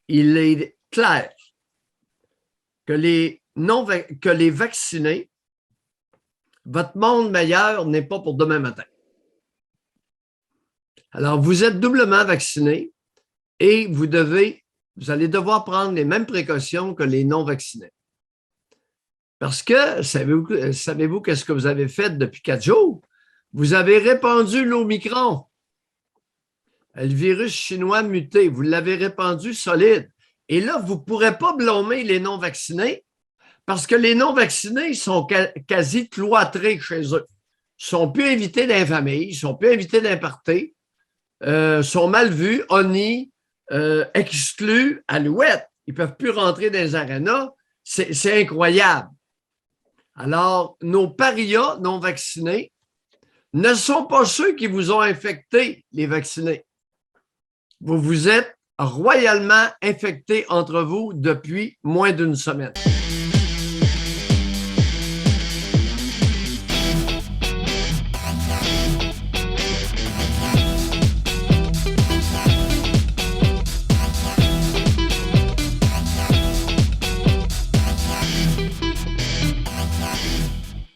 il est clair que que les vaccinés, votre monde meilleur n'est pas pour demain matin. Alors, vous êtes doublement vaccinés et vous allez devoir prendre les mêmes précautions que les non-vaccinés. Parce que, savez-vous qu'est-ce que vous avez fait depuis 4 jours? Vous avez répandu l'Omicron, le virus chinois muté. Vous l'avez répandu solide. Et là, vous ne pourrez pas blâmer les non-vaccinés parce que les non-vaccinés sont quasi cloîtrés chez eux. Ils ne sont plus invités dans les familles, ils ne sont plus invités dans les parties, sont mal vus, honnis, exclus, alouettes. Ils ne peuvent plus rentrer dans les arénas. C'est incroyable. Alors, nos parias non vaccinés ne sont pas ceux qui vous ont infecté, les vaccinés. Vous vous êtes royalement infectés entre vous depuis moins d'une semaine.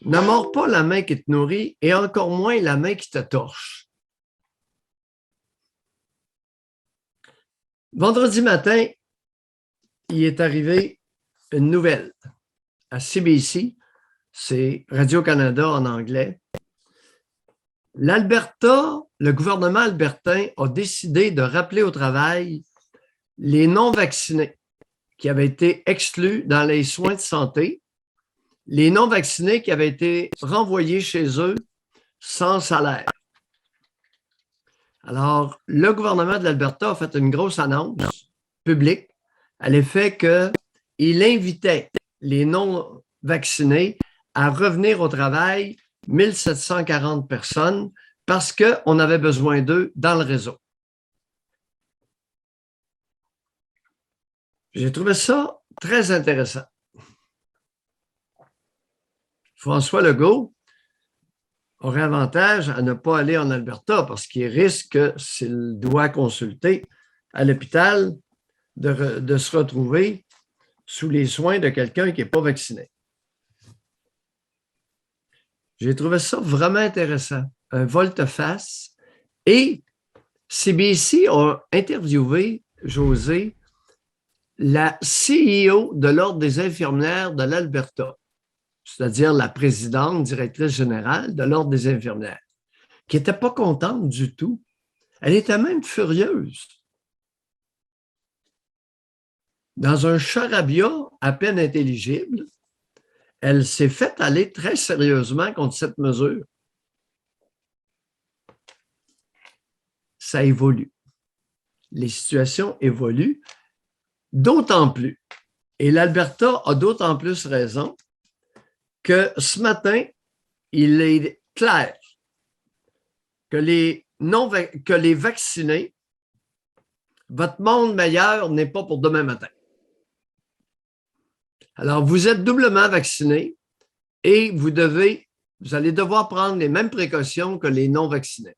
Ne mords pas la main qui te nourrit et encore moins la main qui te torche. Vendredi matin, il est arrivé une nouvelle à CBC, c'est Radio-Canada en anglais. L'Alberta, le gouvernement albertain a décidé de rappeler au travail les non-vaccinés qui avaient été exclus dans les soins de santé, les non-vaccinés qui avaient été renvoyés chez eux sans salaire. Alors, le gouvernement de l'Alberta a fait une grosse annonce publique à l'effet qu'il invitait les non-vaccinés à revenir au travail, 1740 personnes, parce qu'on avait besoin d'eux dans le réseau. J'ai trouvé ça très intéressant. François Legault aurait avantage à ne pas aller en Alberta parce qu'il risque, s'il doit consulter à l'hôpital, de se retrouver sous les soins de quelqu'un qui n'est pas vacciné. J'ai trouvé ça vraiment intéressant, un volte-face. Et CBC a interviewé, José, la CEO de l'Ordre des infirmières de l'Alberta, c'est-à-dire la présidente, directrice générale de l'Ordre des infirmières, qui n'était pas contente du tout. Elle était même furieuse. Dans un charabia à peine intelligible, elle s'est faite aller très sérieusement contre cette mesure. Ça évolue. Les situations évoluent, d'autant plus. Et l'Alberta a d'autant plus raison que ce matin, il est clair que que les vaccinés, votre monde meilleur n'est pas pour demain matin. Alors, vous êtes doublement vaccinés et vous allez devoir prendre les mêmes précautions que les non-vaccinés.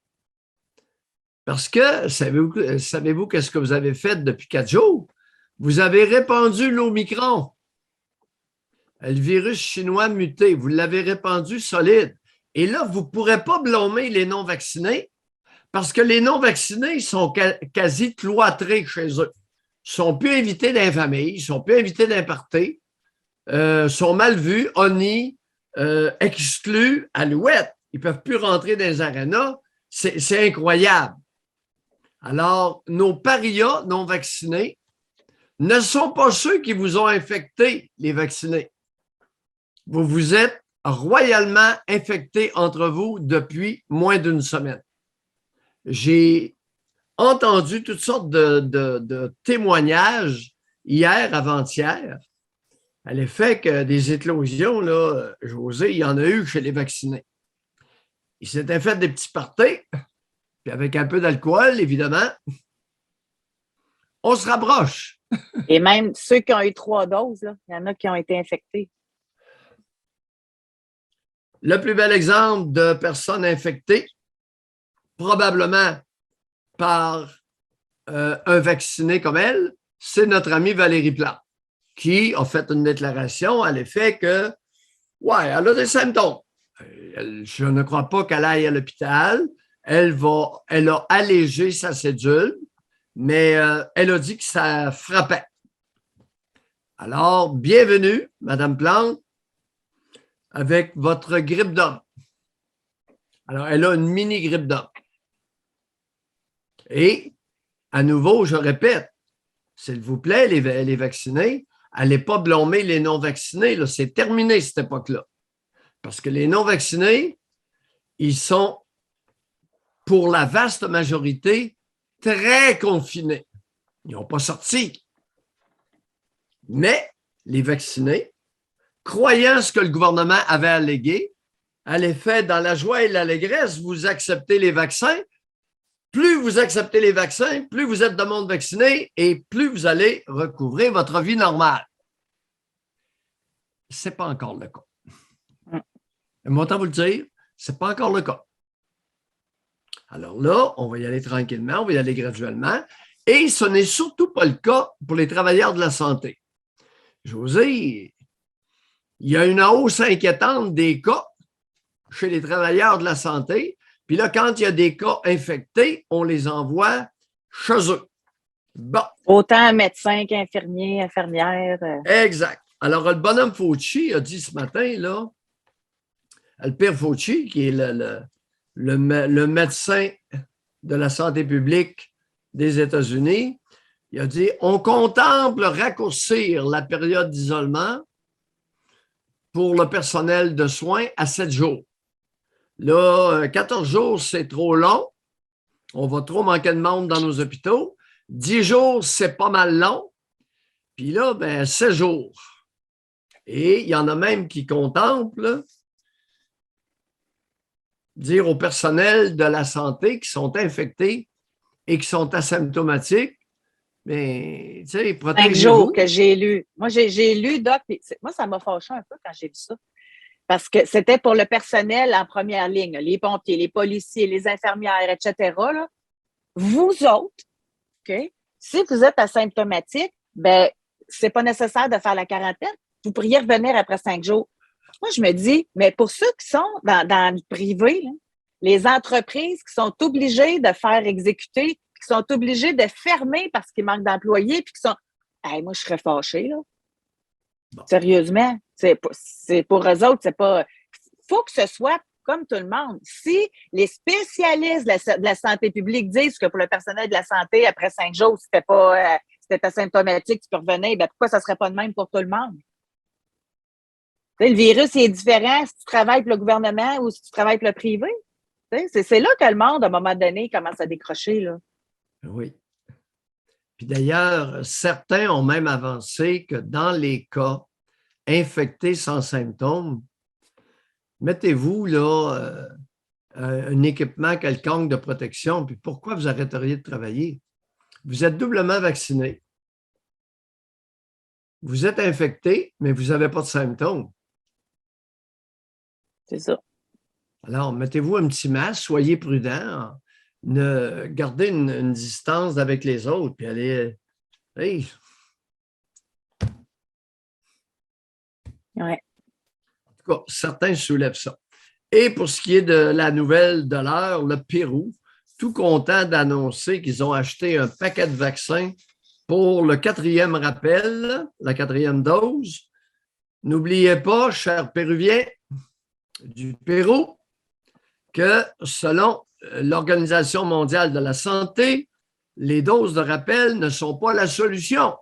Parce que, savez-vous qu'est-ce que vous avez fait depuis 4 jours? Vous avez répandu l'Omicron, le virus chinois muté. Vous l'avez répandu solide. Et là, vous ne pourrez pas blâmer les non-vaccinés parce que les non-vaccinés sont quasi cloîtrés chez eux. Ils ne sont plus invités dans les familles, ils ne sont plus invités dans les parties, sont mal vus, honnis, exclus, alouettes. Ils ne peuvent plus rentrer dans les arénas. C'est incroyable. Alors, nos parias non vaccinés ne sont pas ceux qui vous ont infecté, les vaccinés. Vous vous êtes royalement infectés entre vous depuis moins d'une semaine. J'ai entendu toutes sortes de témoignages hier, avant-hier, à l'effet que des éclosions, là, José, il y en a eu chez les vaccinés. Ils s'étaient fait des petits parties, puis avec un peu d'alcool, évidemment, on se rapproche. Et même ceux qui ont eu 3 doses, là, il y en a qui ont été infectés. Le plus bel exemple de personnes infectées, probablement par un vacciné comme elle, c'est notre amie Valérie Plante, qui a fait une déclaration à l'effet que, ouais, elle a des symptômes. Je ne crois pas qu'elle aille à l'hôpital. Elle a allégé sa cédule, mais elle a dit que ça frappait. Alors, bienvenue, Madame Plante, avec votre grippe d'homme. Alors, elle a une mini grippe d'homme. Et, à nouveau, je répète, s'il vous plaît, les vaccinés, allez pas blâmer les non-vaccinés. C'est terminé, cette époque-là. Parce que les non-vaccinés, ils sont, pour la vaste majorité, très confinés. Ils n'ont pas sorti. Mais les vaccinés, croyant ce que le gouvernement avait allégué, à l'effet, dans la joie et l'allégresse, vous acceptez les vaccins. Plus vous acceptez les vaccins, plus vous êtes de monde vacciné et plus vous allez recouvrir votre vie normale. Ce n'est pas encore le cas. Moi, autant vous le dire, ce n'est pas encore le cas. Alors là, on va y aller tranquillement, on va y aller graduellement. Et ce n'est surtout pas le cas pour les travailleurs de la santé. José, il y a une hausse inquiétante des cas chez les travailleurs de la santé. Puis là, quand il y a des cas infectés, on les envoie chez eux. Bon. Autant médecins qu'infirmiers, infirmières. Exact. Alors, le bonhomme Fauci a dit ce matin, là, le père Fauci, qui est le médecin de la santé publique des États-Unis, il a dit « On contemple raccourcir la période d'isolement pour le personnel de soins à 7 jours. Là, 14 jours, c'est trop long. On va trop manquer de monde dans nos hôpitaux. 10 jours, c'est pas mal long. Puis là, 16 jours. Et il y en a même qui contemplent dire au personnel de la santé qui sont infectés et qui sont asymptomatiques, mais tu sais, protégez-vous. 5 jours que j'ai lu. Moi, j'ai lu, Doc, moi, ça m'a fâché un peu quand j'ai vu ça. Parce que c'était pour le personnel en première ligne, les pompiers, les policiers, les infirmières, etc. Là. Vous autres, OK, si vous êtes asymptomatique, c'est pas nécessaire de faire la quarantaine. Vous pourriez revenir après 5 jours. Moi, je me dis, mais pour ceux qui sont dans le privé, là, les entreprises qui sont obligées de faire exécuter, qui sont obligées de fermer parce qu'il manque d'employés, puis qui sont. Hey, moi, je serais fâchée, là. Bon. Sérieusement, c'est pour eux autres, c'est pas. Faut que ce soit comme tout le monde. Si les spécialistes de la santé publique disent que pour le personnel de la santé, après 5 jours, si t'es asymptomatique, tu peux revenir, pourquoi ça serait pas de même pour tout le monde? T'sais, le virus est différent si tu travailles pour le gouvernement ou si tu travailles pour le privé. C'est là que le monde, à un moment donné, commence à décrocher. Là. Oui. Puis d'ailleurs, certains ont même avancé que dans les cas infectés sans symptômes, mettez-vous là un équipement quelconque de protection, puis pourquoi vous arrêteriez de travailler? Vous êtes doublement vacciné. Vous êtes infecté, mais vous n'avez pas de symptômes. C'est ça. Alors, mettez-vous un petit masque, soyez prudent, gardez une distance avec les autres, puis allez. Hey. Ouais. En tout cas, certains soulèvent ça. Et pour ce qui est de la nouvelle de l'heure, le Pérou, tout content d'annoncer qu'ils ont acheté un paquet de vaccins pour le 4e rappel, la 4e dose. N'oubliez pas, chers Péruviens du Pérou, que selon l'Organisation mondiale de la santé, les doses de rappel ne sont pas la solution.